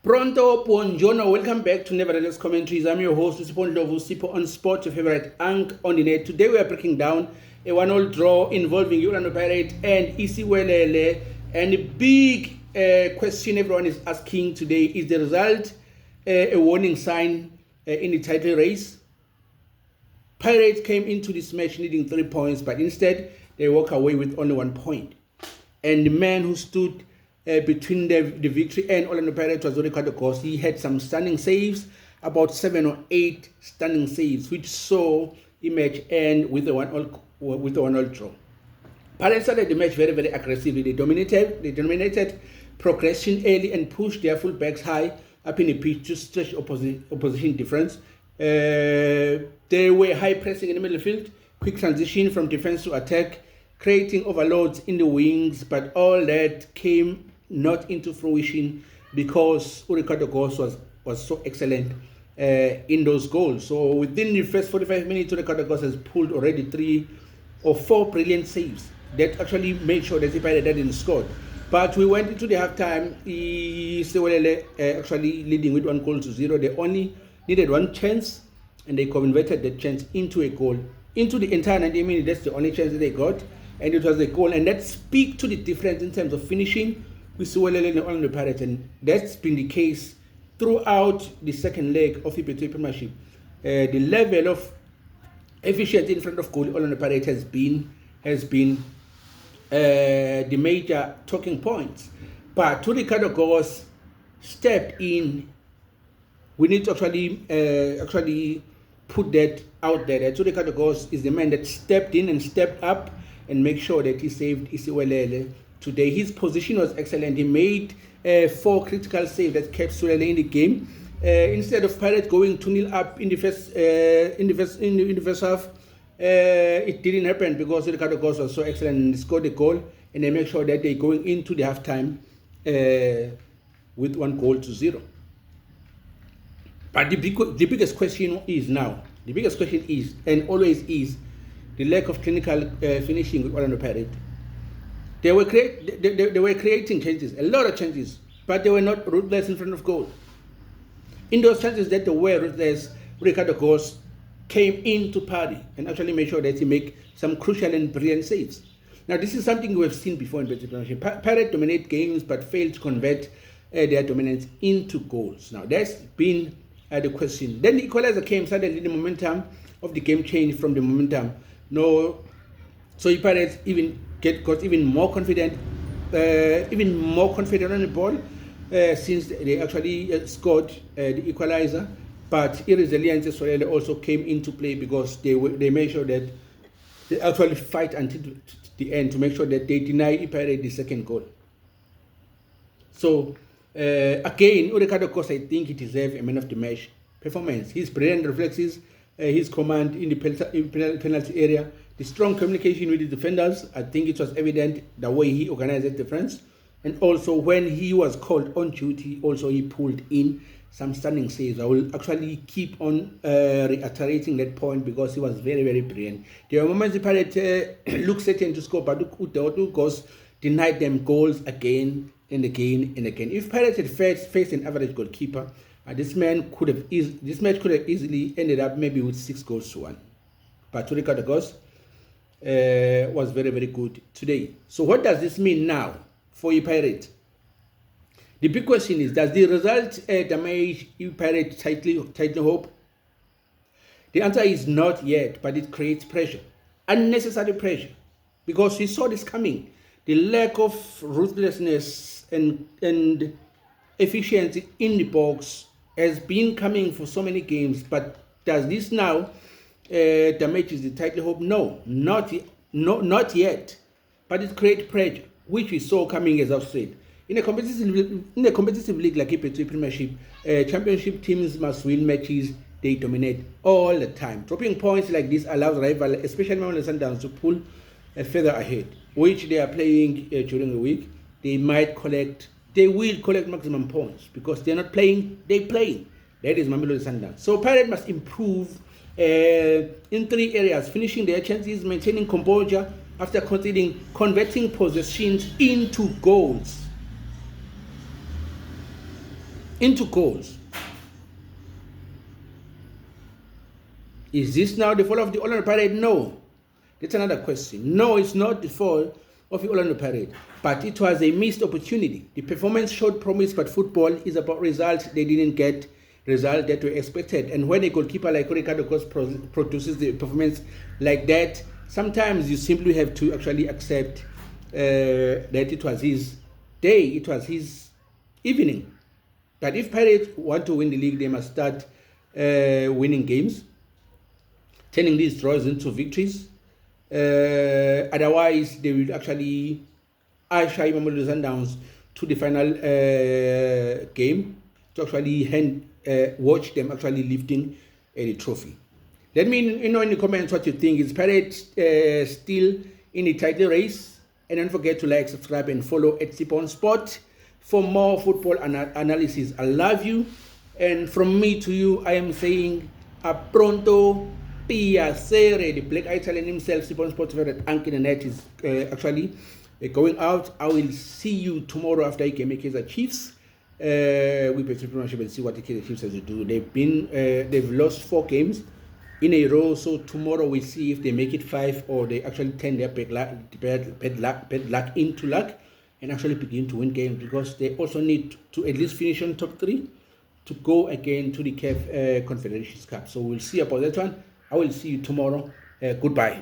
Pronto, buongiorno, welcome back to Nevertheless Commentaries. I'm your host, Sipo on Sport, your favorite ank on the net. Today we are breaking down a 1-all draw involving Orlando Pirates and Siwelele. And the big question everyone is asking today, is the result a warning sign in the title race? Pirates came into this match needing 3 points, but instead they walk away with only 1 point. And the man who stood between the victory and Orlando Pirates was Goss. He had some stunning saves, about 7 or 8 stunning saves, which saw the match end with a 1-all draw. Pirates started the match very, very aggressively. They dominated progression early and pushed their fullbacks high up in the pitch to stretch opposition defense. They were high pressing in the middle field, quick transition from defense to attack, creating overloads in the wings, but all that came not into fruition because Goss was so excellent in those goals. So within the first 45 minutes, Goss has pulled already 3 or 4 brilliant saves that actually made sure that the Pirates didn't score. But we went into the halftime, Siwelele actually leading with 1-0. They only needed 1 chance, and they converted that chance into a goal. Into the entire 90 minutes, that's the only chance that they got, and it was a goal. And that speaks to the difference in terms of finishing with Siwelele and Orlando Pirates, and that's been the case throughout the second leg of the Betway Premiership. The level of efficiency in front of goal Orlando Pirates has been the major talking points. But Goss stepped in. We need to actually put that out there. That Goss is the man that stepped in and stepped up and make sure that he saved Siwelele today. His position was excellent. He made 4 critical saves that kept Siwelele in the game. Instead of Pirates going 2-0 up in the first half, it didn't happen because Goss was so excellent and scored a goal, and they make sure that they're going into the halftime with 1-0. But the biggest question is, and always is, the lack of clinical finishing with Orlando Pirates. They were creating chances, a lot of chances, but they were not ruthless in front of goal. In those chances that they were ruthless, Goss came in to party and actually made sure that he make some crucial and brilliant saves. Now, this is something we have seen before in Betway Premiership. Pirates dominate games but fail to convert their dominance into goals. Now, that's been the question. Then the equalizer came. Suddenly, the momentum of the game changed from the momentum. So the Pirates got even more confident on the ball since they actually scored the equalizer. But irresilience also came into play because they made sure that they actually fight until the end to make sure that they deny Pirates the second goal. So again, Goss, I think he deserves a man of the match performance. His brilliant reflexes, his command in the penalty area, the strong communication with the defenders. I think it was evident the way he organized the defense. And also when he was called on duty, also he pulled in some stunning saves. I will actually keep on reiterating that point because he was very, very brilliant. There were moments the Pirates looked certain to score, but Goss denied them goals again and again and again. If Pirates had faced an average goalkeeper, this match could have easily ended up maybe with 6-1. But Goss was very, very good today. So what does this mean now for Pirates? The big question is, does the result damage Pirates' title hope? The answer is not yet, but it creates pressure, unnecessary pressure, because we saw this coming. The lack of ruthlessness and efficiency in the box has been coming for so many games, but does this now damages the title hope? No, not yet, but it creates pressure, which we saw coming, as I've said. In a competitive league like Betway Premiership, championship teams must win matches they dominate all the time. Dropping points like this allows rivals, especially Mamelodi Sundowns, to pull further ahead, which they are playing during the week. They will collect maximum points because they're not playing, they're playing. That is Mamelodi Sundowns. So Pirates must improve in 3 areas: finishing their chances, maintaining composure after converting possessions into goals, into goals. Is this now the fault of the Orlando Pirates? No. That's another question. No, it's not the fault of the Orlando Pirates, but it was a missed opportunity. The performance showed promise, but football is about results. They didn't get results that were expected. And when a goalkeeper like Ricardo Goss produces the performance like that, sometimes you simply have to actually accept that it was his day, it was his evening. But if Pirates want to win the league, they must start winning games, turning these draws into victories. Otherwise, they will actually usher Mamelodi Sundowns to the final game to actually watch them actually lifting the trophy. Let me know in the comments what you think. Is Pirates still in the title race? And don't forget to like, subscribe, and follow at Sipon Sport for more football analysis. I love you, and from me to you, I am saying a pronto. Piacere. The Black Italian himself, Sipon Sport favorite Anki the Net, is actually going out. I will see you tomorrow after I can make Kaizer Chiefs. We pretty much will see what the Kaizer Chiefs has to do. They've lost 4 games in a row, so tomorrow we'll see if they make it 5 or they actually turn their bad luck into luck and actually begin to win games, because they also need to at least finish on top 3 to go again to the CAF Confederations Cup. So we'll see about that one. I will see you tomorrow. Goodbye.